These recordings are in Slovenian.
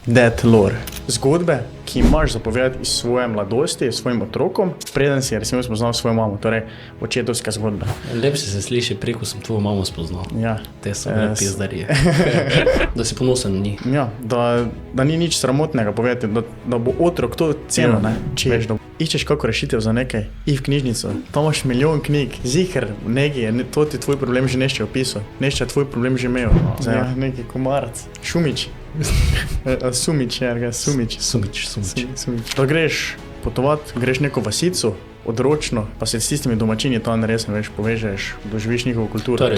Death lore. Zgodbe, ki imaš zapovedati iz svoje mladosti, svojim otrokom, preden si recimo spoznal svojo mamo, torej očetovska zgodba. Lepše se sliši, preko sem tvojo mamo spoznal. Ja. Te so bile pizdarije. Da si ponosen na njih. Ja, da ni nič sramotnega povedati, da bo otrok to cenil, ne? Če veš, da iščeš kako rešitev za nekaj, i v knjižnico, tam imaš milijon knjig, ziher, nekaj, to ti tvoj problem že nešče opisal, nešče tvoj problem že imel. Zdaj, ja, neki komarac, Šumič. Sumič, ja, Sumič. Da greš potovat, greš neko vasico, odročno, pa se s tistimi domačini to resno veš, povežeš, doživiš njihovo kulturo.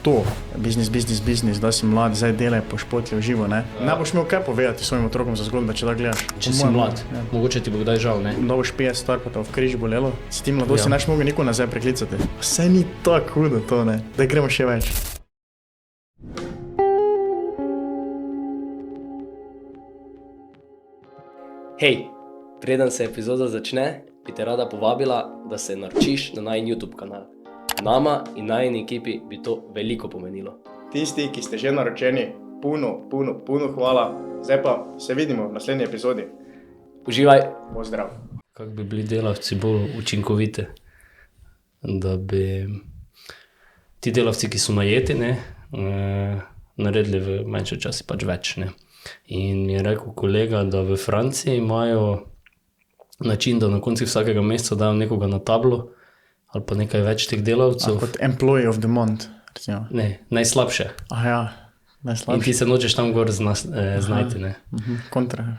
To, biznis, da si mlad, zdaj delaj po špotlju živo, ne? Ne boš imel kaj povedati svojim otrokom za zgodbo, če da gledaš. Če si mlad, ja. Mogoče ti bo kdaj žal, ne? Da boš 50 star, pa te v križ bolelo, s tim mladosti neš mogo niko nazaj preklicati. Vse ni tako hudo to, ne? Da gremo še več. Hej, preden se epizoda začne, bi te rada povabila, da se naročiš na najin YouTube kanal. Nama in najini ekipi bi to veliko pomenilo. Tisti, ki ste že naročeni, puno hvala. Zdaj pa se vidimo v naslednji epizodi. Uživaj! Pozdrav! Kako bi bili delavci bolj učinkovite, da bi ti delavci, ki so najeti, ne, naredili v manjši časi pač več, ne. In je rekel kolega, da v Franciji imajo način, da na konci vsakega meseca dajo nekoga na tablo ali pa nekaj več teh delavcev. Kot employee of the month, recimo. Ne, najslabše. Ja, najslabše. In ti se nočeš tam gor znajti, ne. Kontra.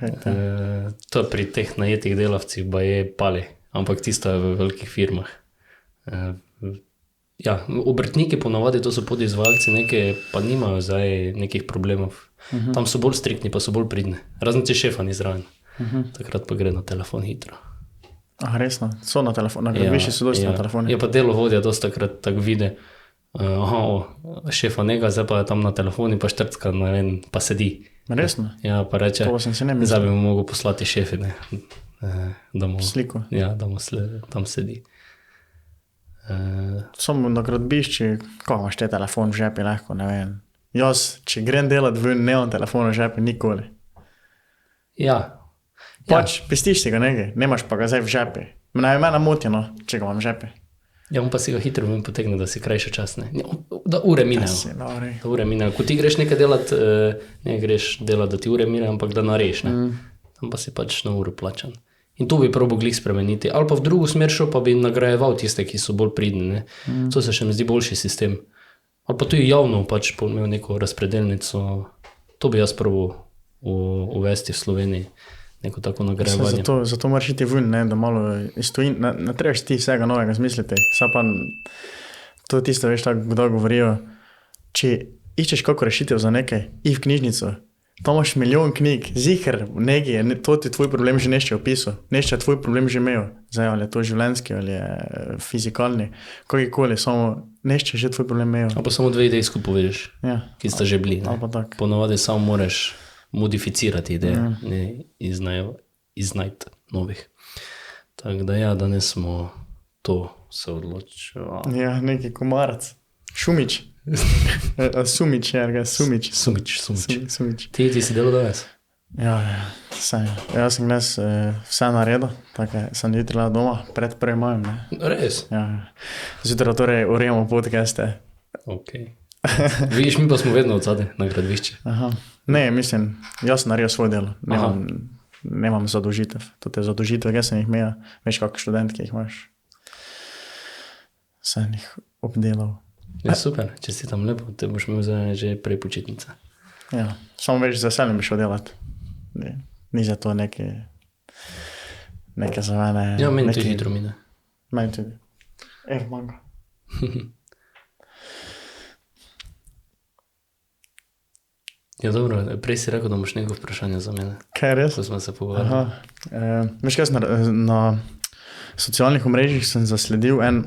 To pri teh najetih delavcih pa je pali, ampak tisto je v velikih firmah. Ja, obrtniki ponavadi, to so podizvajalci neke, pa nimajo zdaj nekih problemov. Tam so bolj striktni, pa so bolj pridni. Razen če šefa ni zraven. Takrat pa gre na telefon hitro. Resno? So na telefon, na gradbišči so dosti na telefoni. Je pa delovodja dosti takrat tak vide, šefa njega, zdaj pa je tam na telefoni, pa štrcka, ne vem, pa sedi. Resno? Ja, pa reče, zdaj bi mu mogel poslati šefi, ne. Sliko? Ja, da mu tam sedi. Samo na gradbišči, kako imaš te telefon v žepi, lahko, ne vem. Jaz, če grem delat ven, nemam telefon v žepi nikoli. Ja. Pač, pestiš si ga nekaj, nemaš pa ga zdaj v žepi. Mene moti, no, če ga imam v žepi. Ja, on pa si ga hitro ven potegne, da si krajše čas, ne. Da ure minejo. Da ure minejo. Ko ti greš nekaj delat, ne greš delat, da ti ure minejo, ampak da nareš, ne. Tam pa si pač na uro plačan. In to bi probil glih spremeniti. Ali pa v drugo smer šel, pa bi nagrajeval tiste, ki so bolj pridni, ne. To se še mi zdi boljši sistem. Ali pa tudi javno pač imel neko razpredelnico. To bi jaz probil uvesti v Sloveniji. Neko tako nagrajevanje. Zato moraš iti ven, ne, da malo izstoji. Ne trebaš ti vsega novega zmisliti. Saj pa to tisto, veš, tako kdo govorijo. Če iščeš kako rešitev za nekaj, i v knjižnico. Tam imaš milijon knjig, ziher, nekaj, to ti tvoj problem že nešče opisal, nešče tvoj problem že imel, zdaj ali je to življenjski ali je fizikalni, kakikoli, samo nešče že tvoj problem imel. Ali pa samo dve ideji skupaj povediš, ki sta že bili. Ponovadi samo moraš modificirati ideje, ne iznajti novih. Tako da ja, danes smo to se odločili. Ja, neki komarac, Šumič. Sumič, ja, Sumič. Ti si delal danes? Ja, vse. Jaz sem gles vse naredil, tako sem jutri doma, pred 1. majem, ne. Res? Ja. Zjutraj torej urejamo podcaste. Ok. Vidiš, mi pa smo vedno odzadaj na gradbišče. Ne, mislim, jaz sem naredil svoj delo. Nemam zadožitev. To te zadožitve, jaz sem jih imel, veš kak študent, ki jih imaš. Sem jih obdelal. Je super, če si tam lepo, te boš imel že prej počitnice. Ja, samo več z veseljem bi šel delat. Ni za to neke za mene. Ja, meni tudi hitro mine. Meni tudi. Manga. Ja, dobro, prej si rekel, da imaš neko vprašanje za mene. Kaj je res? Ko smo se pogovarjali. Veš kaj, na socialnih omrežjih sem zasledil en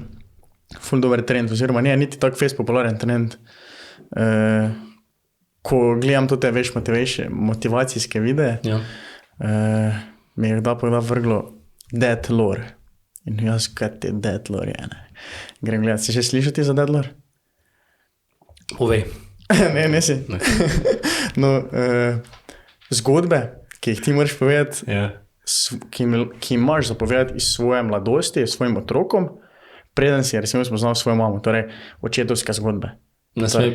ful dober trend, oziroma nije niti tak fest popularen trend. Ko gledam te, veš, motivacijske videe, mi je kdaj vrglo Death lore. In jaz, kaj te Death lore je, ne. Grem gledat, si še slišal ti za Death lore? Povej. Ne si. No, zgodbe, ki jih ti moraš povedati, Ja. ki imaš zapovedati iz svoje mladosti, svojim otrokom, preden si recimo spoznal svojo mamo, torej očetovske zgodbe.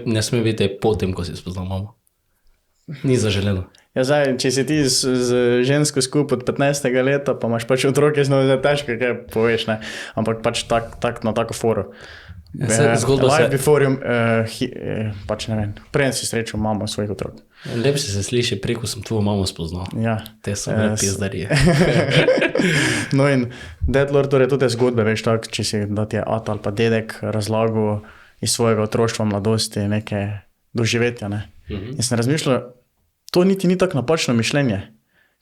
Ne sme biti potem, ko si spoznal mamo. Ni zaželeno. Ja, zdaj, če si ti z žensko skupaj od 15. leta, pa imaš pač otroke, je težko, kaj poveš, ne? Ampak pač na tako foru. Zgodba Life se... before you, pač ne vem, preden si srečal mamo svojih otrok. Lepše se sliši, preko sem tvojo mamo spoznal. Ja. Te so bile pizdarije. No in Deadlord, torej tudi zgodbe, veš tako, če si da ti je ata ali pa dedek razlagal iz svojega otroštva, mladosti, neke doživetja, ne. In sem razmišljal, to niti ni tako napačno mišljenje,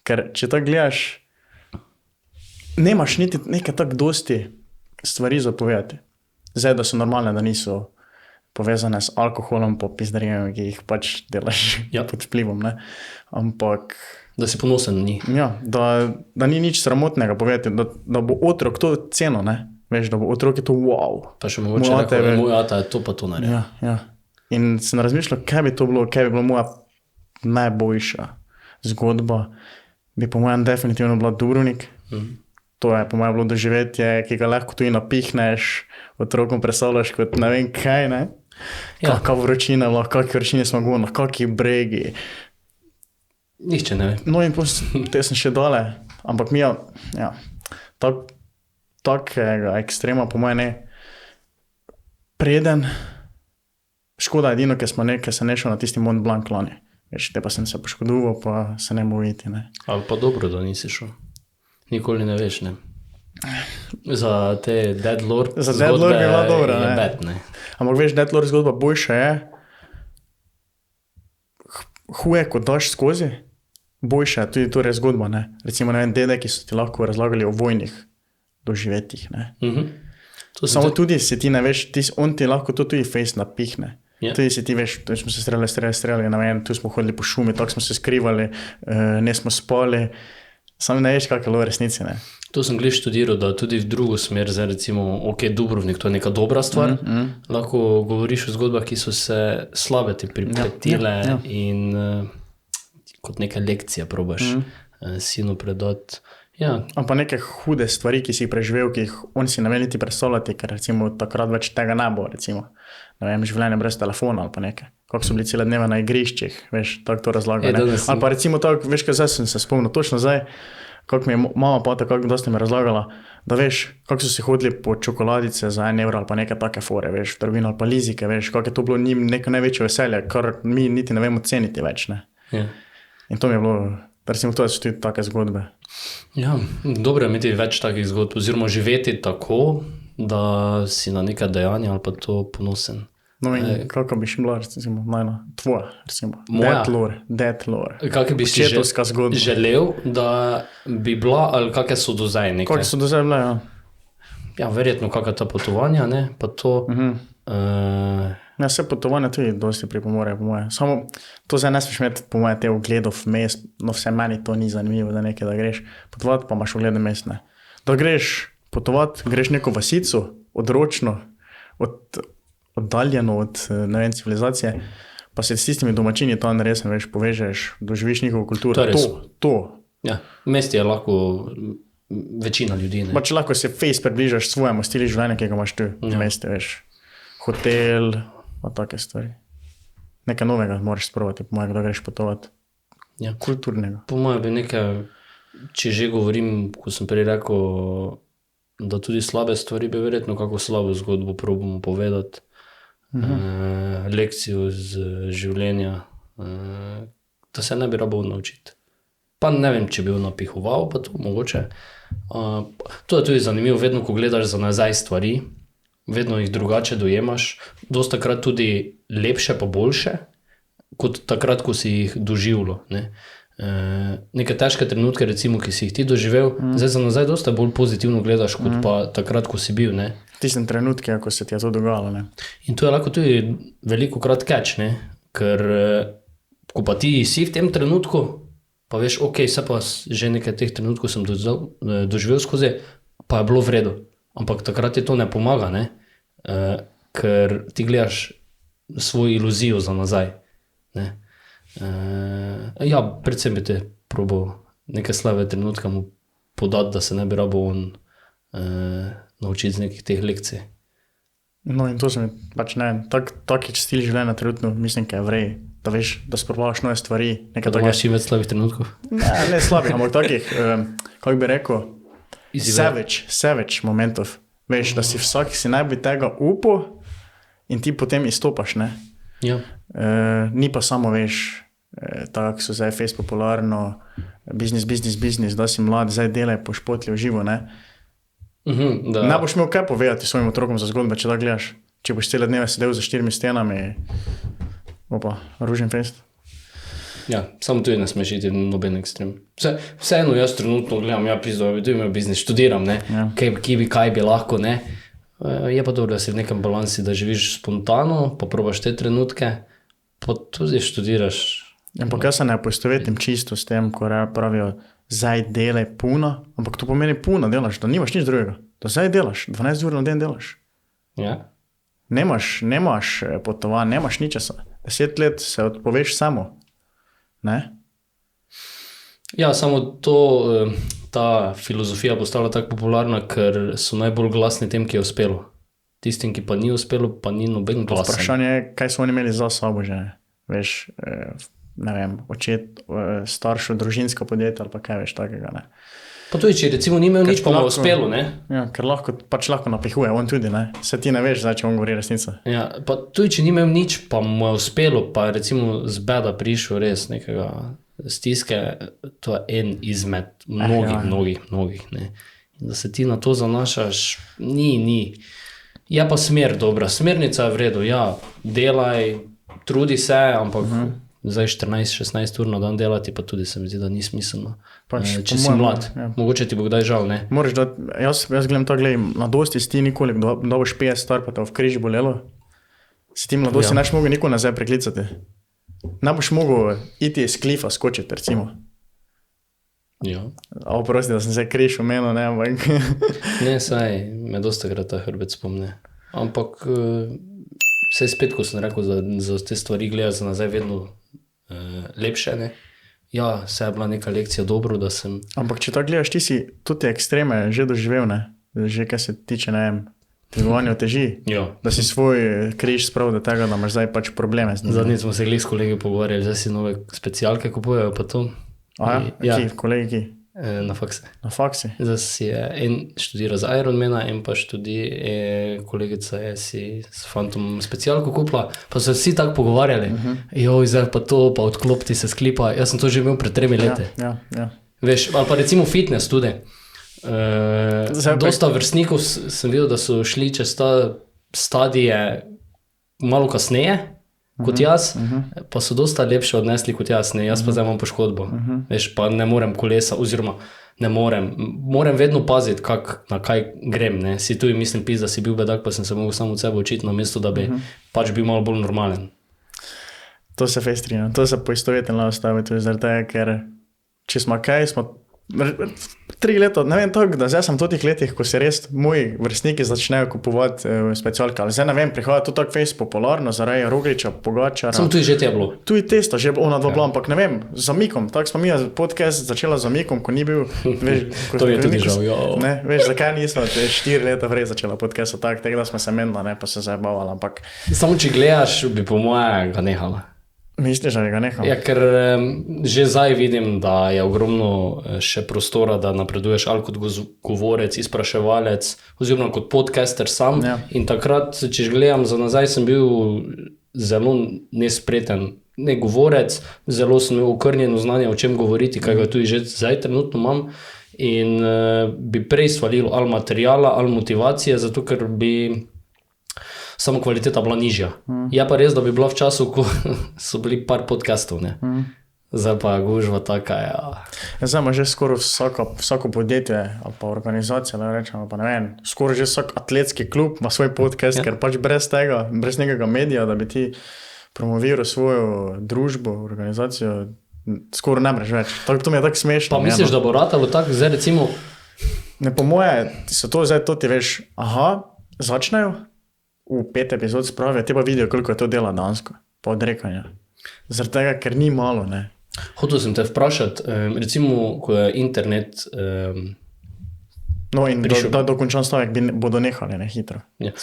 ker če tako gledaš, nemaš niti nekaj tako dosti stvari zapovedati. Zdaj, da so normalne, da niso povezane s alkoholom, pa pizdarijami, ki jih pač delaš pod vplivom, ne. Ampak... Da si ponosen na njih. Ja, da ni nič sramotnega povedati, da bo otrok to cenil, ne. Veš, da bo otrok je to wow. Pa še mogoče rekel, moj ata je to pa to naredil. Ja, ja. In sem razmišljal, kaj bi bilo moja najboljša zgodba, bi po mojem definitivno bila Dubrovnik. To je po mojem bilo doživetje, ki ga lahko tudi napihneš, otrokom predstavljaš kot ne vem kaj, ne? Ja. Kakva vročina, kakve vročine smo goni, kakvi bregi. Nihče ne ve. No in te sem še dole, ampak mi ja, takega ekstrema po mojem ne. Preden, škoda edino, ker se ne šel na tisti Mont Blanc lani. Veš, te pa sem se poškodoval, pa se ne mogu iti, ne. Ali pa dobro, da nisi šel. Nikoli ne veš, ne. Za te Deadlord zgodbe je bila dobra, je bad, ne. Ampak veš, Deadlord zgodba boljša je, huje, kot daš skozi, boljša je tudi torej zgodba, ne. Recimo, ne vem, dedeki so ti lahko razlagali o vojnih doživetjih, ne. Samo tudi si ti ne veš, on ti lahko to tudi face napihne. Yeah. Tudi si ti veš, tu smo se streljali, ne vem, tu smo hodili po šumi, tako smo se skrivali, ne smo spali, samo ne veš, kak je bilo v resnici, ne. To sem glih študiral, da tudi v drugo smer, zdaj recimo, ok, Dubrovnik, to je neka dobra stvar, lahko govoriš o zgodbah, ki so se slabe ti pripletile in kot neka lekcija probaš sinu predati. Ja. Ampak neke hude stvari, ki si jih preživel, ki jih on si ne ve niti predstavljati, ker recimo takrat več tega ne bo, recimo, ne vem, življenje brez telefona ali pa nekaj. Kako so bili cele dneve na igriščih, veš, tako to razlaga, ne. Ali pa recimo tako, veš, kaj zdaj sem se spomnil, točno zdaj, kako mi je mama pa tako dosti mi razlagala, da veš, kako so si hodili po čokoladice za 1 evro ali pa neke take fore, veš, v trgovino ali pa lizike, veš, kako je to bilo njim neko največje veselje, kar mi niti ne vemo ceniti več, ne. Ja. In to mi je bilo, recimo, to so tudi take zgodbe. Ja, dobro je imeti več takih zgodb, oziroma živeti tako, da si na neka dejanja ali pa to ponosen. No in kako bi še bila, recimo, najna, tvoja, recimo, Deadlord. Kakve bi si želel, da bi bila, ali kakve so do zdaj nekaj? Kakve so do zdaj bile, ja. Ja, verjetno kakva ta potovanja, ne, pa to... Ja, vse potovanja tudi dosti pripomorejo, po moje. Samo to zdaj ne smeš imeti, po moje, te ogledov mest, no vse meni to ni zanimivo, da nekaj, da greš potovati, pa imaš oglede mest, ne. Da greš potovati, greš neko vasico, odročno, oddaljeno od, ne vem, civilizacije, pa se s tistimi domačini tam resno, veš, povežeš, doživiš njihovo kulturo. To. Ja, mest je lahko večina ljudi, ne. Pa če lahko se face približaš svojemu stili življenja, ki ga imaš tu v meste, veš, hotel, pa take stvari. Nekaj novega moraš sprovati, po mojem, da greš potovati. Ja. Kulturnega. Po mojem bi nekaj, če že govorim, ko sem prej rekel, da tudi slabe stvari bi verjetno kako slabo zgodbo probamo povedati. Lekcijo z življenja, da se ne bi rabo naučiti. Pa ne vem, če bi jo napihoval, pa to mogoče. To je tudi zanimivo, vedno, ko gledaš za nazaj stvari, vedno jih drugače dojemaš, dosti takrat tudi lepše pa boljše, kot takrat, ko si jih doživljal, ne. Neke težke trenutke, recimo, ki si jih ti doživel, zdaj za nazaj dosti bolj pozitivno gledaš, kot pa takrat, ko si bil, ne. Tistem trenutke, ko se ti je to dogajalo, ne. In to je lahko tudi veliko krat catch, ne, ker ko pa ti si v tem trenutku, pa veš, ok, se pa že nekaj teh trenutkov sem doživel skozi, pa je bilo v redu. Ampak takrat ti to ne pomaga, ne? Ker ti gledaš svojo iluzijo za nazaj. Ne? Ja, predvsem bi te probal nekaj slave trenutka mu podati, da se ne bi rabo on naučiti z nekih teh lekcij. No in to se mi pač ne, tak je stil življenja trenutno, mislim, kaj je vrej, da veš, da sprobaš nove stvari. Da imaš čim več slabih trenutkov? Ne slabih, ampak takih, kako bi rekel, savage momentov. Veš, da si vsak si najbolj tega upal in ti potem izstopaš, ne? Ja. Ni pa samo, veš, tako so zdaj face popularno, biznis, da si mlad, zdaj delaj po špotlju živo, ne? Ne boš imel kaj povedati svojim otrokom za zgodbe, če da gledaš. Če boš cele dneve sedel za 4 stenami, ružen fest. Ja, samo tudi ne smeš iti noben ekstrem. Vseeno jaz trenutno gledam, pizdo, da imam biznis, študiram, ne, kaj bi lahko, ne. Je pa dobro, da si v nekem balansi, da živiš spontano, pa probaš te trenutke, pa tudi študiraš. Ampak jaz se ne poistovetim čisto s tem, ko pravijo, zdaj delaj puno, ampak to pomeni puno delaš, da nimaš nič drugega. Da zdaj delaš, 12 ur na den delaš. Ja. Nemaš potovanj, nemaš ničesa. 10 let se odpoveš samo. Ne? Ja, samo to, ta filozofija postala tako popularna, ker so najbolj glasni tem, ki je uspelo. Tistim, ki pa ni uspelo, pa ni noben glasen. Vprašanje je, kaj so oni imeli za sabo že, veš, ne vem, očet, staršo, družinsko podjetje ali pa kaj veš takega, ne. Pa tudi, če recimo ni imel nič, pa mu je uspelo, ne? Ja, ker lahko napihuje, on tudi, ne. Se ti ne veš, zdaj, če on govori resnico. Ja, pa tudi, če ni imel nič, pa mu je uspelo, pa recimo z beda prišel res nekega stiske, to je en izmed mnogih, ne. In da se ti na to zanašaš, ni. Je pa smer dobra, smernica je v redu, ja, delaj, trudi se, ampak zdaj 14-16 ur na dan delati, pa tudi se mi zdi, da ni smiselno. Če si mlad, mogoče ti bo kdaj žal, ne? Moraš da, jaz gledam to, mladosti si ti nikoli, da boš 50 star, pa te v križ bolelo. Si ti mladosti neš mogel nikoli nazaj preklicati. Ne boš mogel iti iz klifa skočiti, recimo. Ja. Oprosti, da sem se križ omenil, ne, ampak... Ne, saj, me dosta krat ta hrbet spomne. Ampak, saj spet, ko sem rekel, za te stvari gledati za nazaj vedno lepše, ne. Ja, se je bila neka lekcija dobro, da sem... Ampak, če tako gledaš, ti si tudi ekstreme že doživel, ne. Že kaj se tiče, ne vem, dvigovanja teži. Ja. Da si svoj križ spravil do tega, da imaš zdaj pač probleme z njim. Zadnji smo se glih s kolegi pogovarjali, zdaj si nove specialke kupujejo, pa to. Ja. Kolegi ki? Na faksi. Na faksi? Zdaj si en študira za Ironmana, en pa kolegica je si s fantom specialko kupila, pa so vsi tako pogovarjali. Zdaj pa to, pa odklopiti se sklipa. Jaz sem to že imel pred 3 leti. Ja. Veš, ali pa recimo fitness tudi. Dosta vrstnikov sem videl, da so šli čez ta stadije malo kasneje kot jaz, pa so dosta lepše odnesli kot jaz, ne, jaz pa zdaj imam poškodbo. Veš, pa ne morem kolesa, oziroma ne moram vedno paziti, na kaj grem, ne. Si tu mislim da si bil bedak, pa sem se mogel samo od sebe učiti, na mesto, da bi pač bil malo bolj normalen. To se fejstrino, to se poistovetim lahko staviti tudi zaradi tega, ker če smo kaj, smo 3 leta, ne vem tako, da zdaj sem v tih letih, ko se res moji vrstniki začnejo kupovati specialke, ali zdaj ne vem, prihaja to tako fejst popularno, zaradi Rogliča, Pogačara. Samo tudi že te je bilo. Tudi testa, že ona dva bila, ampak ne vem, z Mikom, tako smo mi podcast začela z Mikom, ko ni bil, veš, to je tudi žal, ne, veš, zakaj nismo 4 leta vrej začela podcast, tako da smo se menila, ne, pa se zabavala, ampak... Samo če gledaš, bi po moje ga nehala. Misliš, da ga neham? Ja, ker že zdaj vidim, da je ogromno še prostora, da napreduješ ali kot govorec, izpraševalec, oziroma kot podcaster sam. Ja. In takrat, če gledam za nazaj, sem bil zelo nespreten, ne govorec, zelo sem imel okrnjeno znanje, o čem govoriti, kaj ga tudi že zdaj trenutno imam. In bi prej svalil ali materijala, ali motivacije, zato ker bi... samo kvaliteta bila nižja. Je pa res, da bi bila v času, ko so bili par podcastov, ne. Zdaj pa gužva taka, ja. Zdaj ima že skoraj vsako podjetje ali pa organizacija, da rečem, pa ne vem, skoraj že vsak atletski klub ima svoj podcast, ker pač brez tega, brez nekega medija, da bi ti promoviral svojo družbo, organizacijo, skoraj ne breš več. To mi je tako smešno. Pa misliš, da bo ratalo tako, zdaj recimo... Ne, po moje, so to zdaj to ti veš, začnejo, v 5 epizod spravijo, te pa vidijo, koliko je to dela dansko, pa odrekanja. Zaradi tega, ker ni malo, ne. Hotel sem te vprašati, recimo, ko je internet... No in da dokončan stavek bodo nehali, ne, hitro. Ja,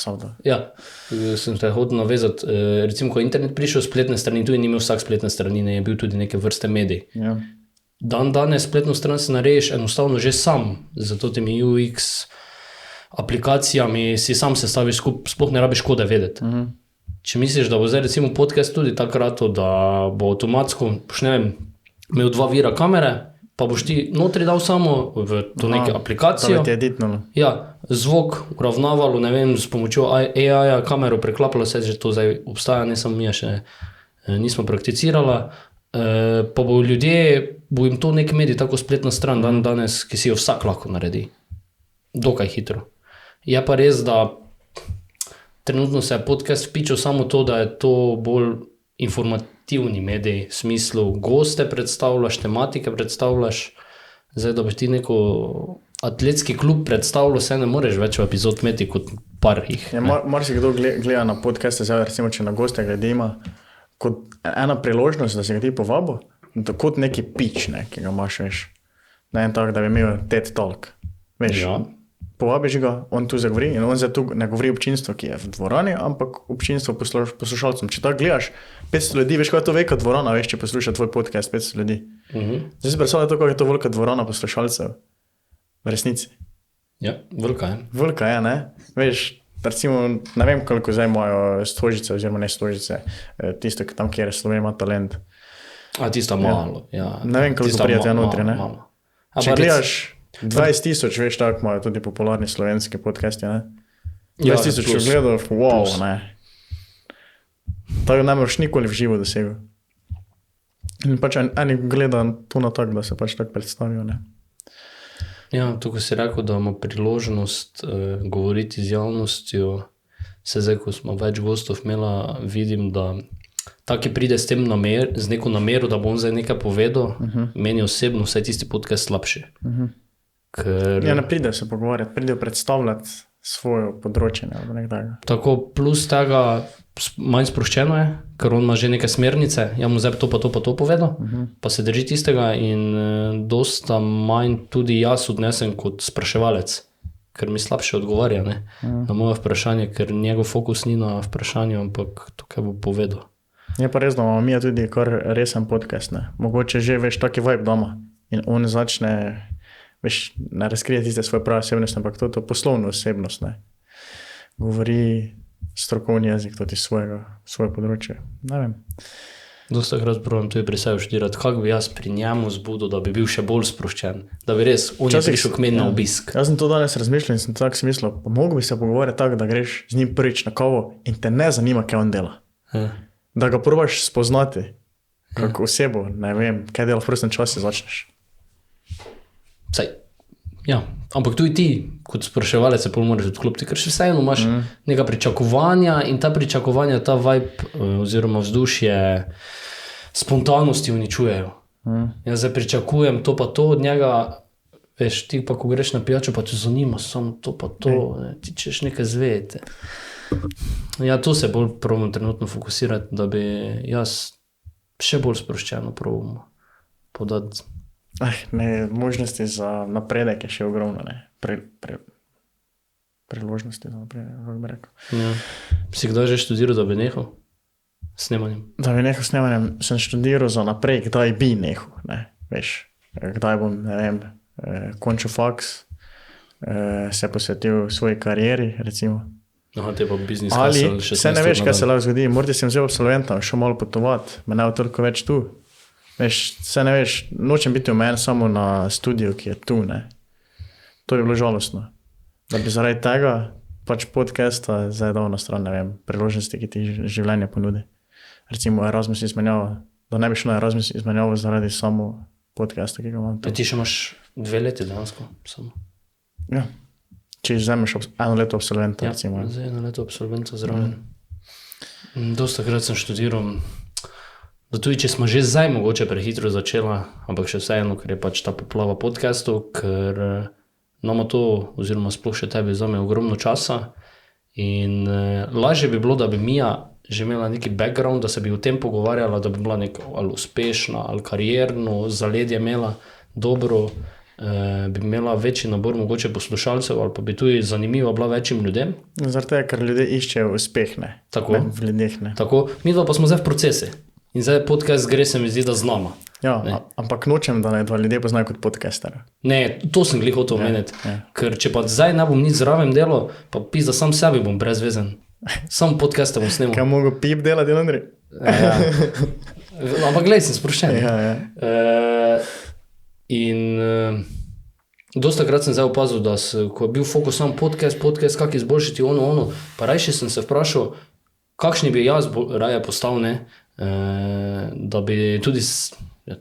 sem te hotel navezati, recimo, ko je internet prišel, spletne strani, tudi ni imel vsak spletne strani, ne, je bil tudi neke vrste medij. Ja. Danes spletno stran se narediš enostavno že sam, zato temi UX aplikacijami si sam sestaviš skup, sploh ne rabiš kode vedeti. Če misliš, da bo zdaj recimo podcast tudi takrat, da bo avtomatsko, ne vem, imel 2 vira kamere, pa boš ti notri dal samo v to neke aplikacijo. Ja, zvok uravnavalo, ne vem, s pomočjo AI-ja kamero preklapalo, se že to zdaj obstaja, ne samo mi še nismo prakticirala, pa bo ljudje, bo jim to nek medij, tako spletna stran danes, ki si jo vsak lahko naredi. Dokaj hitro. Je pa res, da trenutno se je podcast vpičil samo to, da je to bolj informativni medij, v smislu goste predstavljaš, tematike predstavljaš, zdaj da boš ti neko atletski klub predstavljal, se ne moreš več v epizod imeti kot par jih. Ja, marsikdo gleda na podcaste, zdaj recimo, če na goste glede ima, kot ena priložnost, da se ga ti povabo, kot neki pitch, ne, ki ga imaš, veš. Ne en tak, da bi imel TED Talk, veš. Ja. Povabiš ga, on tu zagovori in on zdaj tu ne govori občinstvo, ki je v dvorani, ampak občinstvo poslušalcem. Če tako gledaš, 500 ljudi, veš, kaj je to velika dvorana, veš, če posluša tvoj podcast 500 ljudi. Zdaj si predstavlja to, kako je to velika dvorana poslušalcev v resnici. Ja, velika je. Velika je, ne? Veš, recimo, ne vem, koliko zdaj imajo Stožice, oziroma ne Stožice, tisto, tam, kjer je Slovenija ima talent. A tisto malo, ja. Ne vem, koliko prijatelja notri, ne? Če gledaš 20,000, veš, tako imajo tudi popularni slovenski podcasti, ne? 20,000 gledov, wow, ne. Tako ne moraš nikoli v živo dosegel. In pač eni gleda to na tak, da se pač tako predstavijo, ne. Ja, tukaj si rekel, da ima priložnost govoriti z javnostjo. Se zdaj, ko smo več gostov imela, vidim, da taki pride s tem z neko namero, da bo on zdaj nekaj povedal, meni osebno vse tisti podcast slabši. Ja, ne pride se pogovarjati, pride predstavljati svojo področje. Tako, plus tega manj sproščeno je, ker on ima že neke smernice, ja mu zdaj to pa to povedal, pa se drži tistega in dosta manj tudi jaz odnesem kot spraševalec, ker mi slabše odgovarja, ne, na moje vprašanje, ker njegov fokus ni na vprašanju, ampak to, kaj bo povedal. Je pa res, da imamo mi tudi kar resen podcast, ne. Mogoče že veš taki vibe doma in on začne, veš, ne razkrije tiste svoje prave osebnosti, ampak to poslovno osebnost, ne. Govori strokovni jezik, to ti svoje področje. Ne vem. Dosta krat probam tudi pri sebi študirati, kako bi jaz pri njemu zbudil, da bi bil še bolj sproščen, da bi res on je prišel k meni na obisk. Jaz sem to danes razmišljal in sem tako si mislil, pa mogo bi se pogovarjati tako, da greš z njim prvič na kavo in te ne zanima, kaj on dela. Da ga probaš spoznati, kako osebo, ne vem, kaj dela v prostem času začneš. Saj, ja, ampak tudi ti, kot spraševalec se pol moraš odklopiti, ker še vseeno imaš neka pričakovanja in ta pričakovanja, ta vibe oziroma vzdušje spontanosti uničujejo. Jaz zdaj pričakujem to pa to od njega, veš, ti pa ko greš na pijačo, pa te zanima samo to pa to, ne, ti češ nekaj zvejete. Ja, to se bolj probam trenutno fokusirati, da bi jaz še bolj sproščeno probam podati. Ne, možnosti za napredek je še ogromno, ne. Priložnosti za napredek, kako bi rekel. Ja. Si kdaj že študiral, da bi nehal snemanjem? Da bi nehal snemanjem, sem študiral za naprej, kdaj bi nehal, ne, veš. Kdaj bom, ne vem, končil faks, se posvetil svoji karieri, recimo. Aha, te pa biznis ali se ne veš, kaj se lahko zgodi, morda sem vzel absolventa, šel malo potovati, me ne bo toliko več tu. Veš, se ne veš, nočem biti omejen samo na studiu, ki je tu, ne. To je bilo žalostno. Da bi zaradi tega pač podcasta zdaj dal na stran, ne vem, priložnosti, ki ti življenje ponudi. Recimo Erasmus izmenjava, da ne bi šlo Erasmus izmenjava zaradi samo podcasta, ki ga imam tu. Ti še imaš 2 leti dejansko samo? Ja. Če vzameš 1 leto absolventa, ja, recimo. Ja, zdaj 1 leto absolventa zraven. Dosta krat sem študiral, da tudi če smo že zdaj mogoče prehitro začela, ampak še vseeno, ker je pač ta poplava podcastov, ker nama to, oziroma sploh še tebi vzame ogromno časa in lažje bi bilo, da bi Mija že imela neki background, da se bi o tem pogovarjala, da bi bila neka ali uspešna, ali karierno, zaledje imela dobro, bi imela večji nabor mogoče poslušalcev, ali pa bi tudi zanimiva bila večjim ljudem. Zaradi tega, ker ljudje iščejo uspeh, ne? Tako. Ne, v ljudeh, ne. Tako, mi dva pa smo zdaj v procesi. In zdaj podcast gre, se mi zdi, da z nama. Ja, ampak nočem, da dva ljudje poznajo kot podcaster. Ne, to sem glih hotel omeniti. Ker če pa zdaj ne bom nič zraven delal, pa pizda sam sebi bom brezvezen. Sam podcaste bom snimal. Kaj mogo pip delati, Andrej? Ja. Ampak glej, sem sproščen. Ja. Dostakrat sem zdaj opazil, da ko je bil fokus sam podcast, kak izboljšati ono, pa rajši sem se vprašal, kakšni bi jaz raje postal, ne, da bi tudi,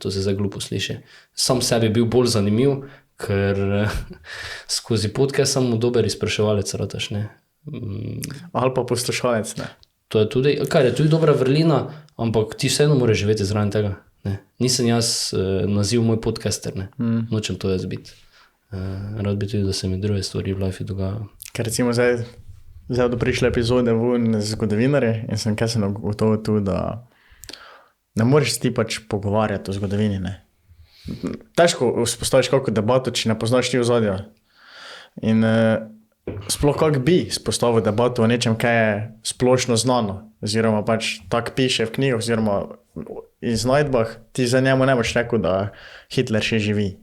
to se zdaj glupo sliši, sam sebi bil bolj zanimiv, ker skozi podcast sem dober izpraševalec rataš, ne. Ali pa poslušalec, ne. To je tudi, je tudi dobra vrlina, ampak ti vseeno moraš živeti zraven tega. Ne. Nisem jaz naziv moj podcaster, ne. Nočem to jaz biti. Rad bi tudi, da se mi druge stvari v life dogajajo. Ker recimo zdaj do prišle epizode ven z zgodovinarji in sem kaj se nagotovil tu, da ne moreš ti pač pogovarjati o zgodovini, ne. Težko vzpostaviš kako debato, če ne poznaš ti ozadja. In sploh kako bi spostavil debato o nečem, kaj je splošno znano, oziroma pač tak piše v knjigah, oziroma iz najdbah, ti za njemu ne boš rekel, da Hitler še živi.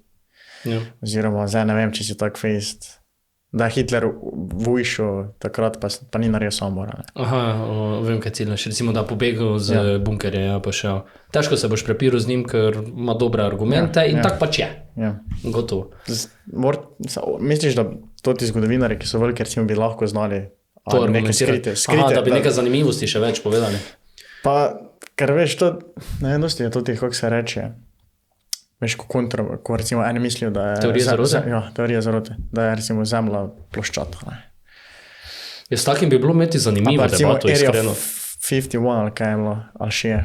Ja. Oziroma, zdaj ne vem, če si tak fejst, da je Hitler vujšel takrat, pa ni naredil samomora. Aha, vem, kaj ciljaš. Recimo, da pobegel z bunkerja, ja, pa šel. Težko se boš prepiral z njim, ker ima dobre argumente in tak pač je. Ja. Gotovo. Misliš, da ti zgodovinari, ki so veliki, recimo, bi lahko znali neke skrite. Aha, da bi neke zanimivosti še več povedali. Pa, ker veš, to, ne dosti je to ti, kako se reče, veš, ko recimo eni mislijo, da je... Teorija zarote? Ja, teorija zarote, da je recimo zemlja ploščata. Ja, s takim bi bilo imeti zanimivo debato, iskreno. 51 ali kaj je bilo, ali še je.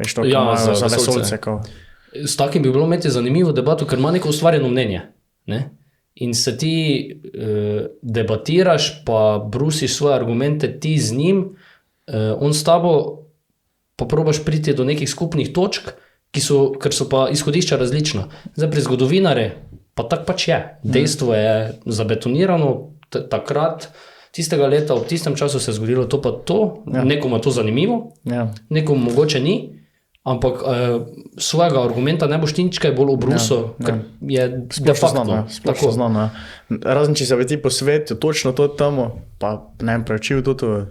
Veš, to, ko imajo za vesolce. S takim bi bilo imeti zanimivo debato, ker ima neko ustvarjeno mnenje. Ne? In se ti debatiraš, pa brusiš svoje argumente ti z njim, on s tabo pa probaš priti do nekih skupnih točk, ker so pa izhodišča različna. Zdaj pri zgodovinare pa tak pač je. Dejstvo je zabetonirano, takrat, tistega leta, ob tistem času se je zgodilo to pa to, nekomu je to zanimivo, nekomu mogoče ni, ampak svojega argumenta ne boš nič kaj bolj obrusil, ker je de facto. Splošno znano. Razen, če se bi ti posvetil točno to tamo, pa ne vem, preučil to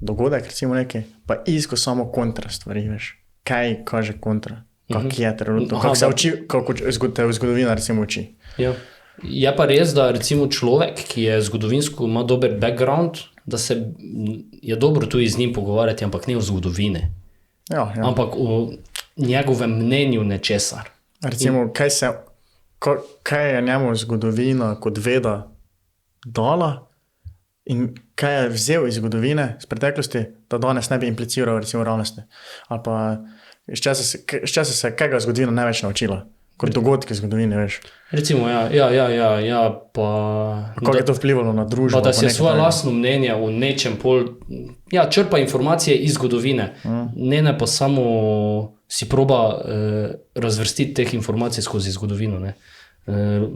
dogodek, recimo nekaj, pa isko samo kontra stvari, veš. Kaj kaže kontra, kak je trenutno, kako se uči, kako te v zgodovina recimo uči. Ja. Je pa res, da recimo človek, ki je zgodovinsko, ima dober background, da se je dobro tudi z njim pogovarjati, ampak ne o zgodovini. Ja. Ampak o njegovem mnenju nečesar. Recimo, kaj je njemu zgodovina kot veda dala in kaj je vzel iz zgodovine, iz preteklosti, da danes ne bi impliciral recimo realnosti. Ali pa iz časa se kaj ga zgodovina največ naučila, kot dogodke zgodovine, veš. Recimo, ja, pa... Kako je to vplivalo na družbo? Pa da si svoje lastno mnenje o nečem črpa informacije iz zgodovine, ne pa samo si proba razvrstiti teh informacij skozi zgodovino, ne.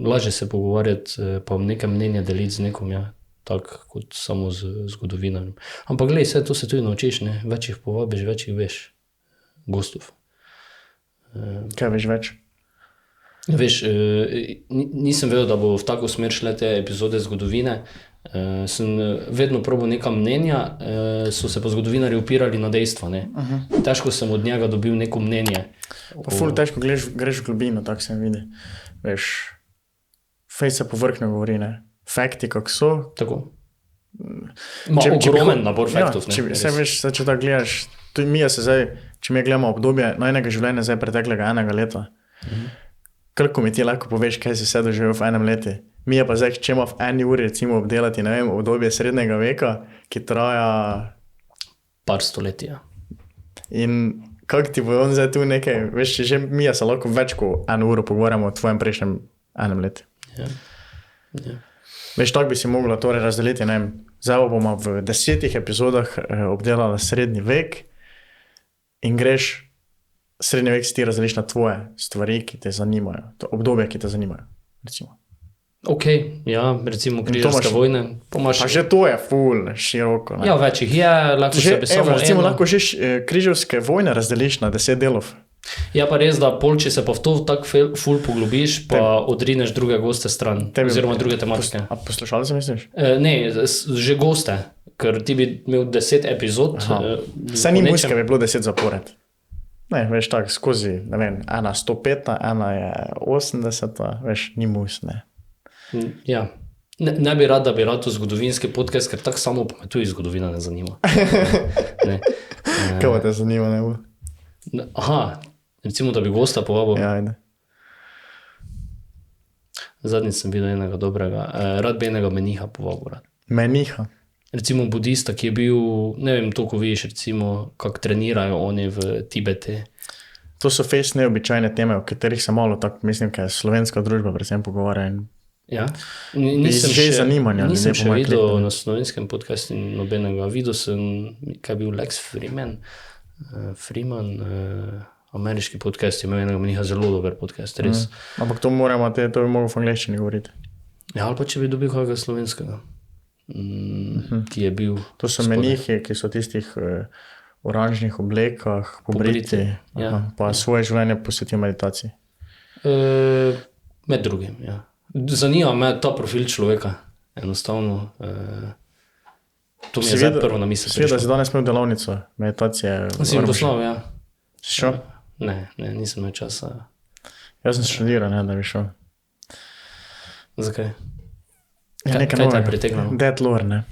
Lažje se pogovarjati, pa nekaj mnenja deliti z nekom, ja. Tak kot samo z zgodovinarjem. Ampak glej, to se tudi naučiš, ne? Več jih povabiš, več jih veš, gostov. Kaj veš več? Veš, nisem vedel, da bo v tako smer šle te epizode zgodovine. Sem vedno probal neka mnenja, so se pa zgodovinarji upirali na dejstva, ne? Težko sem od njega dobil neko mnenje. Pa ful težko greš v globino, tako se vidi. Veš, fejs se povrhno govori, ne? Fakti, kako so. Tako. Ima ogromen nabor faktov. Če tako gledaš, če mi gledamo obdobje najnega življenja zdaj preteklega 1 leta, koliko mi ti lahko poveš, kaj si vse doživel v 1 letu. Mi je pa zdaj, če ima v 1 uri recimo obdelati, ne vem, obdobje srednjega veka, ki traja... Par stoletja. In kako ti bo on zdaj tu nekaj, veš, že mi se lahko več kot 1 uro pogovarjamo o tvojem prejšnjem 1 letu. Ja. Veš, tako bi si mogla torej razdeliti, ne vem, zdaj bomo v 10 epizodah obdelali srednji vek in greš srednji vek si ti razdeliš na tvoje stvari, ki te zanimajo, to obdobje, ki te zanimajo, recimo. Ok, ja, recimo križarske vojne. Pa že to je ful, široko. Ne? Ja, več jih je, lahko že, sebi samo recimo, eno. Lahko že križarske vojne razdeliš na 10 delov. Ja, pa res, da če se pa v to tako ful poglobiš, pa odrineš druge goste stran, oziroma druge tematike. A poslušalce misliš? Ne, že goste, ker ti bi imel 10 epizod. Saj ni muske, bi bilo 10 zapored. Ne, veš, tako skozi, ne vem, ena 105, ena je 80, veš, ni mus, ne. Ja. Ne bi rad, da bi rad to zgodovinski podcast, ker tako samo pa me tudi zgodovina ne zanima. Ne. Kaj pa te zanima, ne bo? Aha, recimo, da bi gosta povabil. Ja, ajde. Zadnjič sem videl enega dobrega, rad bi enega meniha povabil. Rad. Meniha? Recimo budista, ki je bil, ne vem, toliko vidiš, recimo, kako trenirajo oni v Tibete. To so fejst neobičajne teme, o katerih se malo tako, mislim, kaj slovenska družba predvsem pogovarja. Ja, nisem še videl na slovenskem podcastu nobenega. Videl sem, kaj je bil Lex Freeman, ameriški podcast, imel enega meniha zelo dober podcast, res. Ampak to moramo, to bi mogel v angleščini govoriti. Ja, ali pa če bi dobil kakega slovenskega, ki je bil... To so menihi, ki so tistih oranžnih oblekah, pobriti, ja. Pa svoje življenje posvetijo meditaciji. Med drugim, ja. Zanima me ta profil človeka, enostavno. To mi je zdaj prvo na misli. Sveda si danes imel delavnico meditacije. Si jim poslal, ja. Si šel? Ne, nisem imel časa. Jaz sem študiral, ne, da bi šel. Zakaj? Ja, kaj te je pritegnilo? Dead lore, ne.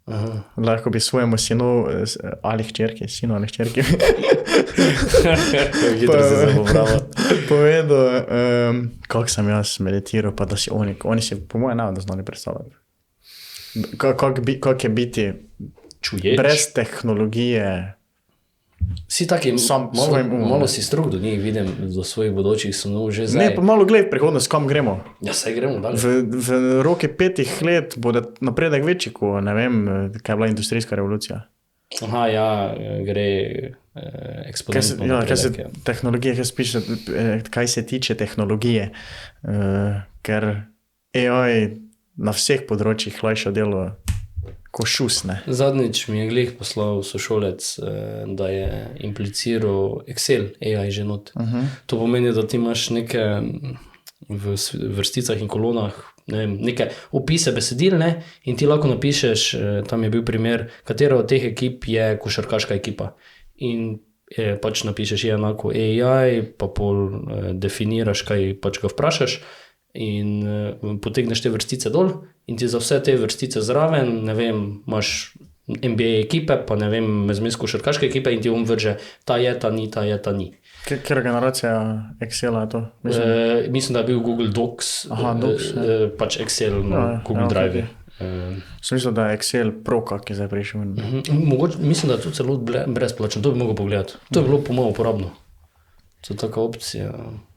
Aha. Lahko bi svojemu sinu ali hčerki, Hitro se zapobravo. povedal, kako sem jaz meditiral, pa da si oni si po mojem ne znali predstavljati. Kako je biti čuječ? Brez tehnologije. Si taki, malo si strug do njih, vidim, do svojih bodočih snov že zdaj. Ne, pa malo gled prihodnost, kam gremo. Ja, saj gremo dalje. V roki 5 let bo napredek večji, ko ne vem, kaj je bila industrijska revolucija. Aha, ja, gre eksponentno napredek. Kaj se tiče tehnologije, ker AI na vseh področjih lajša delo ko šus, ne. Zadnjič mi je glih poslal sošolec, da je impliciral Excel, AI že not. To pomeni, da ti imaš neke v vrsticah in kolonah, ne vem, neke opise besedil, ne, in ti lahko napišeš, tam je bil primer, katera od teh ekip je košarkaška ekipa. In pač napišeš je enako AI, pa pol definiraš, kaj pač ga vprašaš, in potegneš te vrstice dol in ti za vse te vrstice zraven, ne vem, imaš NBA ekipe, pa ne vem, zmes košarkaške ekipe in ti vrže, ta je, ta ni, ta je, ta ni. Kera generacija Excela je to? Mislim, da je bil Google Docs, pač Excel na Google Drive. Sem mislil, da je Excel Pro, kak je zdaj prišel. Mislim, da je to celo brezplačno, to bi mogel pogledati. To je bilo po mojem uporabno. To je taka opcija,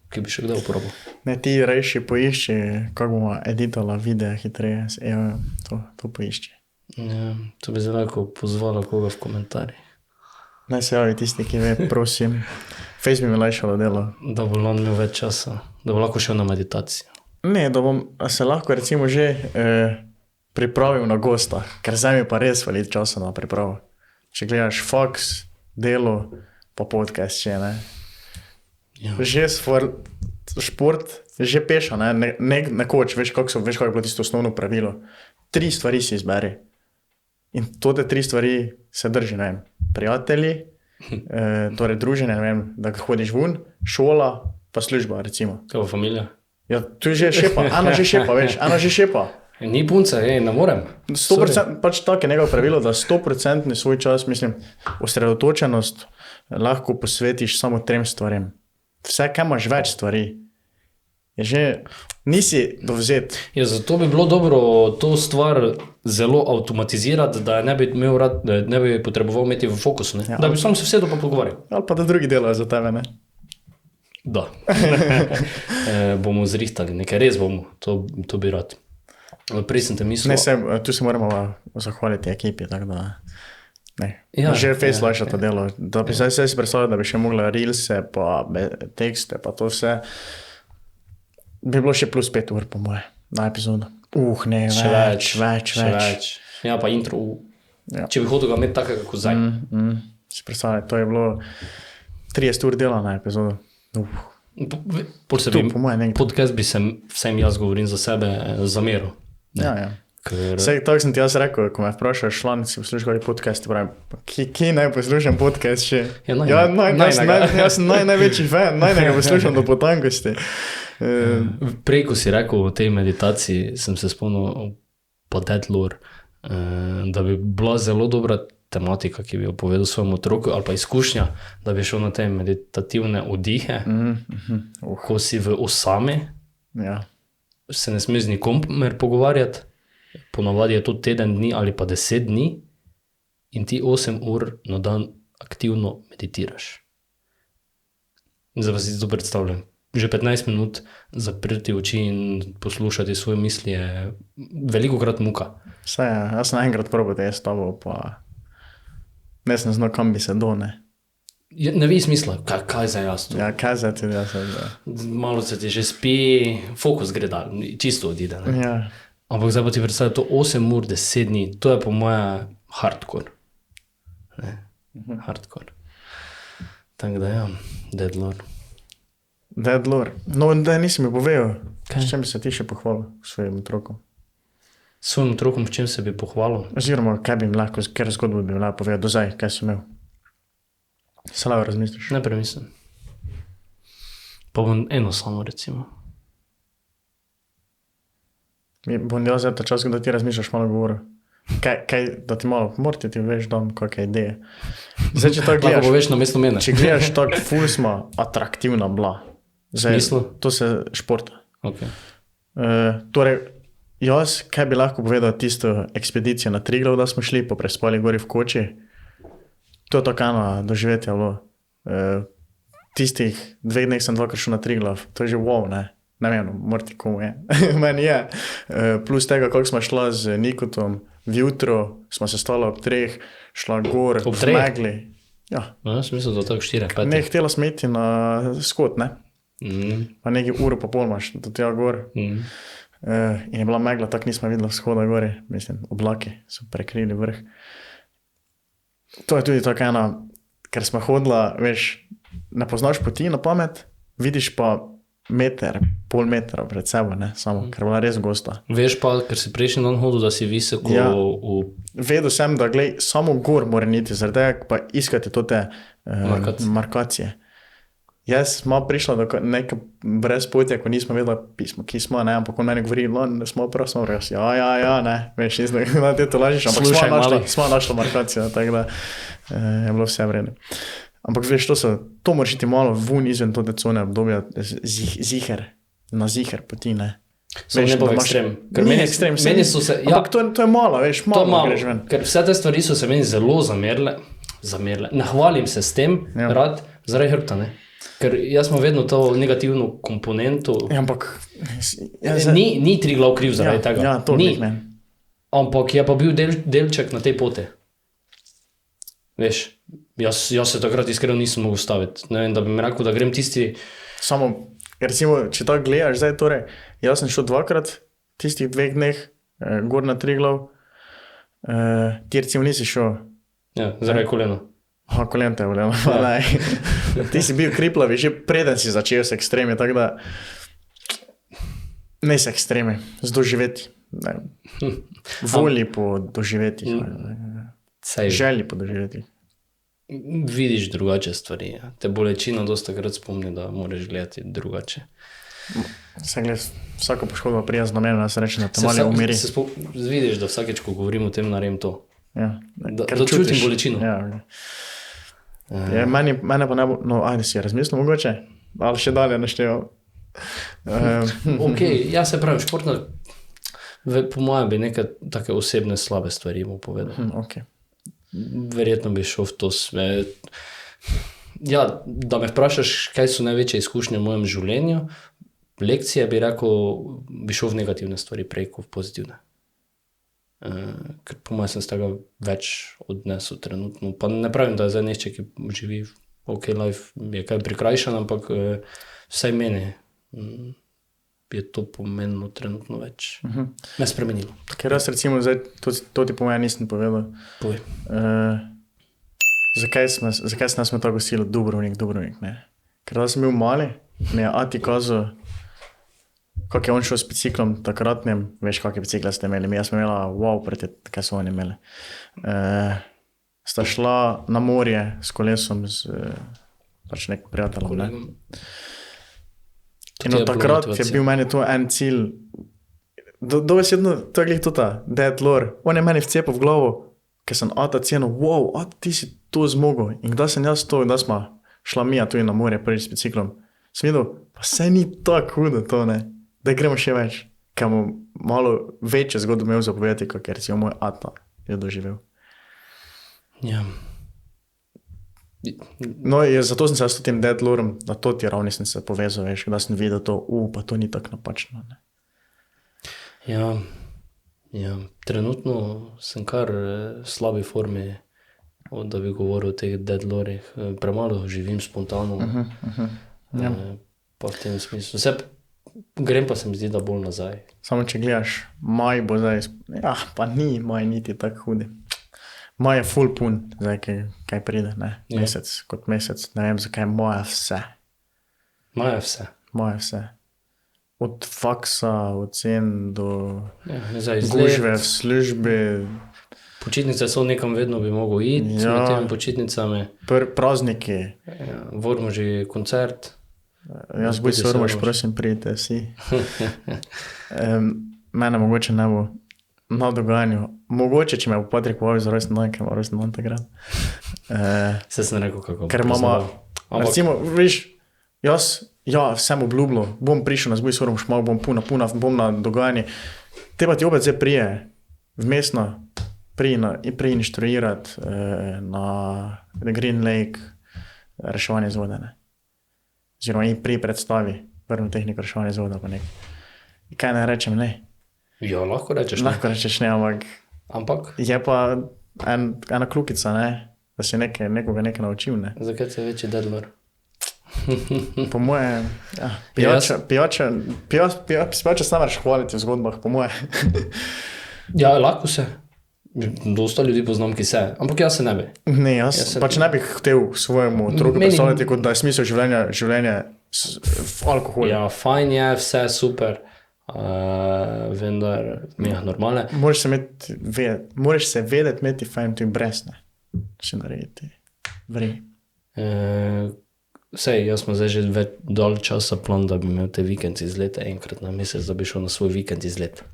ki bi še kdaj uporabil. Ne, ti rejši poišči, kako bomo editala videa hitreje z AI, to poišči. Ja, to bi zdaj lahko pozvala koga v komentarjih. Naj se javi tisti, ki ve, prosim. Face bi mi lajšalo delo. Da bo on imel več časa, da bo lahko šel na meditacijo. Ne, da bom se lahko recimo že pripravil na gosta, ker zdaj mi pa res veliko časa na pripravo. Če gledaš faks, delo, pa podcast še, ne. Ja. Že šport, že peša, nekoč, veš, kako je bilo tisto osnovno pravilo. 3 stvari si izberi. In to te 3 stvari se drži, ne vem, prijatelji, torej druženje, ne vem, da hodiš ven, šola, pa služba, recimo. Kaj pa familija? Ja, tu že šepa, Ana že šepa, veš, Ana že šepa. Ni punca, ne morem. 100%, pač tako je nekaj pravilo, da 100% svoj čas, mislim, osredotočenost lahko posvetiš samo 3 stvarem. Vse, kaj imaš več stvari, je že, nisi dovzet. Ja, zato bi bilo dobro to stvar zelo avtomatizirati, da ne bi potreboval imeti v fokusu, ne? Ja, da bi sam se vsedo pa pogovarjal. Ali pa da drugi delajo za tebe, ne? Da. Bomo zrihtali, nekaj res bomo, to bi rad. Prej sem te mislil... Tu se moramo zahvaliti ekipi, tako da... Ja, že face lajša to delo. Da bi se si predstavljal, da bi še mogla reelse, pa tekste, pa to vse. Bi bilo še plus 5 ur, po moje, na epizodu. Ne, več. Ja, pa intro. Ja. Če bi hotel ga imeti tako, kako zdaj. Si predstavljaj, to je bilo 30 ur dela na epizodu. Podcast bi se vsem jaz govorim za sebe zameril. Ja. Vsej, tako sem ti jaz rekel, ko me vprašaš članici poslušali podcast, pravim, kje naj poslušam podcast še? Jaz sem največji fan, najnega poslušam do potankosti. Prej, ko si rekel o tej meditaciji, sem se spomnil pa Dead Lore, da bi bila zelo dobra tematika, ki bi jo povedal svojemu otroku, ali pa izkušnja, da bi šel na te meditativne oddihe, ko si v osami, se ne sme z nikomer pogovarjati, ponavadi je to teden dni ali pa 10 dni in ti 8 ur na dan aktivno meditiraš. Zdaj pa si to predstavljam. Že 15 minut zaprti oči in poslušati svoje misli je velikokrat muka. Vse, jaz sem enkrat probal te s tabo, pa ne sem znal, kam bi se do, ne. Ne vi smisla, kaj za jaz to? Ja, kaj za ti, Malo se ti že spi, fokus gre dal, čisto odide. Ne? Ja. Ampak zdaj pa ti predstavlja to 8 ur, 10 dni, to je po moje hardcore. Hardcore. Tako da ja, Dead Lore. Dead Lore. No, da nisi mi povedal, s čem bi se ti še pohvalil svojim otrokom? Svojim otrokom, s čem se bi pohvalil? Oziroma, kaj bi mi lahko, kjer zgodbo bi mi lahko povedal do zdaj, kaj si imel? Slavo razmisliš? Ne premislim. Pa bom eno samo recimo. Bom jaz ta čas, da ti razmišljaš, malo govoril. Kaj, da ti malo, morate ti veš, dam kakaj ideje. Zdaj, če tako gledaš, lahko poveš na mesto mene. Če gledaš tako, ful smo atraktivna bila. Smislu? To se športa. Okay. Torej, jaz, kaj bi lahko povedal tisto ekspedicijo na Triglav, da smo šli, pa prespali gori v koči. To je tako eno doživetje bilo. Tistih 2 dneh sem 2krat šel na Triglav. To je že wow, ne? Ne vem, morti komu je. Meni je. Plus tega, koliko smo šla z Nikotom, vjutro smo se stala ob 3, šla gor, v megli. Ja. Sem mislil, da tako 4-5. Ne, htela smo iti na skot, ne? Pa nekaj uro pa pol imaš do tega gor. In je bila megla, tako nismo videla vzhoda gori. Mislim, oblaki so prekrili vrh. To je tudi tako ena, ker smo hodila, veš, ne poznaš poti na pamet, vidiš pa pol metra pred sebo, ne, samo, ker bila res gosta. Veš pa, ker si prejšnji dan hodil, da si visoko Vedel sem, da glej, samo gor mora niti, zaradi pa iskati to te markacije. Jaz smo prišla do neka brezpotja, ko nismo vedela pismo, ki smo, ne, ampak on meni govori, smo prav, ja, ne, veš, nisem, da ti to lažiš, ampak smo našla markacijo, tako da je bilo vse vredno. Ampak veš, to moraš iti malo vun izven tode cone obdobja ziher, na ziher poti, ne. Samo ne bo ekstrem. Ni ekstrem, ampak to je malo, veš, malo greš ven. Ker vse te stvari so se meni zelo zamerile, nahvalim se s tem, rad, zaradi hrbta, ne. Ker jaz smo vedno to negativno komponento, ampak ni Triglav kriv zaradi tega. Ja, to ni meni. Ampak je pa bil delček na tej poti. Veš, jaz se takrat iskreno nisem mogel staviti. Ne vem, da bi mi rekel, da grem tisti... Samo, recimo, če tako gledaš zdaj, torej, jaz sem šel 2krat tistih 2 dneh gor na Triglav, ti recimo nisi šel. Ja, zaradi kolena. Kolen te je bolelo. Ti si bil kriplavi, že preden si začel s ekstremi, tako da ne s ekstremi, z doživeti. Volji po doživeti. Želji po doživeti. Vidiš drugače stvari. Ja. Te bolečina dosta krat spomni, da moraš gledati drugače. Vsako poškodba prija z namenom, da se reče, da te malo umiri. Vidiš, da vsakeč, ko govorim o tem, naredim to. Ja. Da čutim bolečino. Ja. Mene pa ne bo, no, ajde si razmislil mogoče, ali še dalje našteval. Ok, ja se pravim, športno, po mojem bi nekaj take osebne slabe stvari mu povedal. Ok. Verjetno bi šel v to svet. Ja, da me vprašaš, kaj so največje izkušnje v mojem življenju, lekcije bi rekel bi šel v negativne stvari prej kot v pozitivne. Ker po mojem sem z tega več odnesel trenutno. Pa ne pravim, da je zdaj nešče, ki živi ok life, je kaj prikrajšan, ampak vsaj meni je to pomenilo trenutno več. Me spremenilo. Ker jaz recimo zdaj, to ti po mojem nisem povedal. Povej. Zakaj smo tako gostili Dubrovnik, ne? Ker da sem bil mali, mi je Ati kazal, kako je on šel s biciklom takratnim, veš, kakve bicikle ste imeli. Jaz sem imela, wow, preti, kaj so oni imeli. Sta šla na morje s kolesom z pač nekim prijateljem, ne? In od takrat je bil meni to en cilj. Dovesedno, to je glih tuta, Dead Lore. On je meni vcepil v glavo, ker sem Ata cenil, wow, Ata, ti si to zmogel. In kdaj sem jaz to, da smo šla Mija tudi na morje prvič s biciklom, sem videl, pa se ni tako hudo to, ne? Da gremo še več, ker mu malo večje zgodbo imel zapovedati, ker si jo moj Ata je doživel. Ja. No, zato sem se s tem Dead Lorem, na to ti ravni sem se povezal, veš, da sem videl to, pa to ni tako napačno, ne? Ja, trenutno sem kar v slabi formi, da bi govoril o teh Dead Lorih. Premalo živim spontano, pa v tem smislu. Grem pa se mi zdi, da bolj nazaj. Samo če gledaš, maj bo zdaj, pa ni maj niti tako hudi. Maj je full pun, zdaj kaj pride, ne? Mesec, kot mesec, ne vem zakaj, moja vse. Moja vse. Od faksa, ocen do gužve v službi. Počitnice so nekam vedno bi mogel iti, s temi počitnicami. Prazniki. Vormo že koncert. Jaz boj se vrmoš, prosim, prijete vsi. Mene mogoče ne bo na dogajanju. Mogoče, če me bo Patrik povabil za rojsten dan, ker ima rojsten dan takrat. Se sem rekel, kako. Ker mama, recimo, viš, jaz sem obljubljal, bom prišel na zboj s vrmoš, malo bom puna, bom na dogajanje. Te pa ti opet zdaj prije, vmesno, prije inštruirati na Green Lake reševanje zvodene. Oziroma in pri predstavi prvo tehniko reševanja zvoda pa nek. Kaj ne rečem, ne? Ja, lahko rečeš ne. Lahko rečeš ne, ampak je pa ena klukica, ne? Da si nekoga nekaj naučil, ne? Zakaj se večji Dead Lore? Po moje, pijača se namreč hvaliti v zgodbah, po moje. Ja, lahko se. Dosta ljudi poznam, ki se, ampak jaz se ne bi. Ne, jaz pač ne bi hotel svojemu otroku predstavljati, kot da je smisel življenja v alkoholu. Ja, fajn je, vse super, vendar mi je normalne. Moraš se vedeti, imeti fajn tudi brez, ne? Še narediti. Vrej. Sej, jaz smo zdaj že dal časa plan, da bi imel te vikend izlete enkrat na mesec, da bi šel na svoj vikend izlet.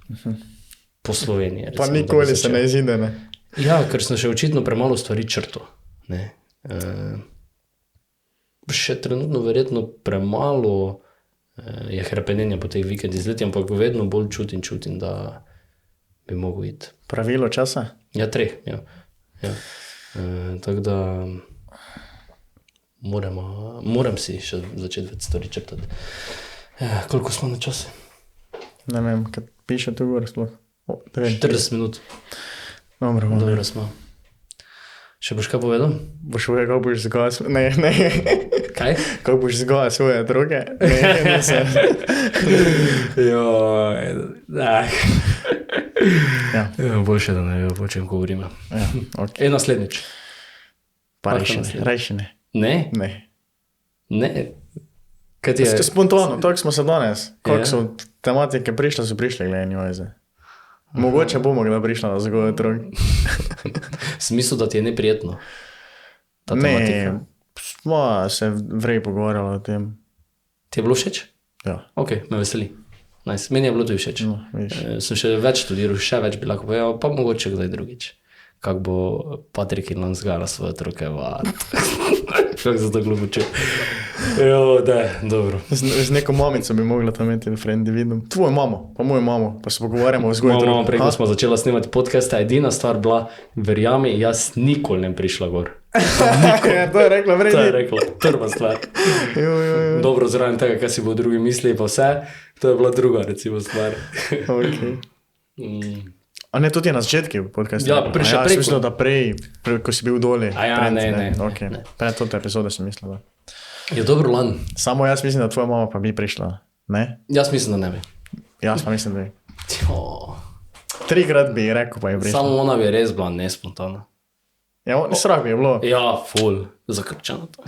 Po Sloveniji. Pa nikoli se ne izide, ne? Ja, ker sem še očitno premalo stvari črto. Še trenutno verjetno premalo je hrepenenja po teh vikend izleti, ampak vedno bolj čutim, da bi mogel iti. Pravilo časa? Ja, 3, ja. Tako da moram si še začeti več stvari črtati. Koliko smo na čase? Ne vem, kad piše tu gor sploh. 40 minut. Dobro smo. Še boš kaj povedal? Boš povedal, kako boš zgojal svoje... Ne. Kaj? Kako boš zgojal svoje droge? Ne se. Boljše, da ne vem, o čem govorimo. Okay. Naslednjič. Pa rešine. Ne? Ne. Spontano, tako smo se danes. Koliko so tematike prišle, gledaj njojze. Mogoče bomo kdaj prišla na zgoj otrok. Smisel, da ti je neprijetno? Ne, smo se vrej pogovarjali o tem. Ti je bilo všeč? Ja. Ok, me veseli. Nice. Meni je bilo tudi všeč. No, sem še več študiral, še več bi lahko povedal, pa mogoče kdaj drugič. Kako bo Patrik in on zgajala svoje otroke. Kako za to glupo čutil. Jo, da, dobro. Z neko mamico bi mogla tam imeti v Friendly vidim. Tvojo mamo, pa mojo mamo, pa se pogovarjamo o vzgoju. Mama, prej, ko smo začela snemati podcaste, edina stvar bila, verjami, jaz nikoli ne prišla gor. To je rekla, To je vredi. rekla, prva stvar. Jo. Dobro, zraven tega, kaj si bo drugi mislili, pa vse, to je bila druga, recimo, stvar. Okay. Mm. A ne, tudi na začetku podcastu. Ja, še jaz prej, mislil, da prej, ko si bil doli. A ja, ne. Okay. Pred to epizode sem mislil, da. Je dobro, Lan. Samo jaz mislim, da tvoja mama pa bi prišla. Ne? Jaz mislim, da ne bi. Jaz pa mislim, da bi. Jo. 3krat bi rekel, pa je prišla. Samo ona bi res bila nespontana. Ja, strah bi je bilo. Ja, ful, zakrčeno to.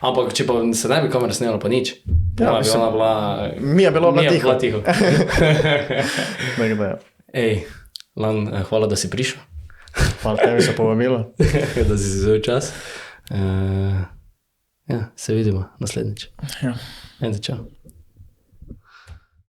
Ampak, če pa se ne bi kamera snimala, pa nič. Ja, Ona bi mislim, ona bila... Mija bila Mija tiho. bila tiho. Tako da, ja. Ej, Lan, hvala, da si prišel. Hvala tebi za povabilo. Da si vzel čas. Ja, se vidimo naslednjič. Ja. Ajde, čau.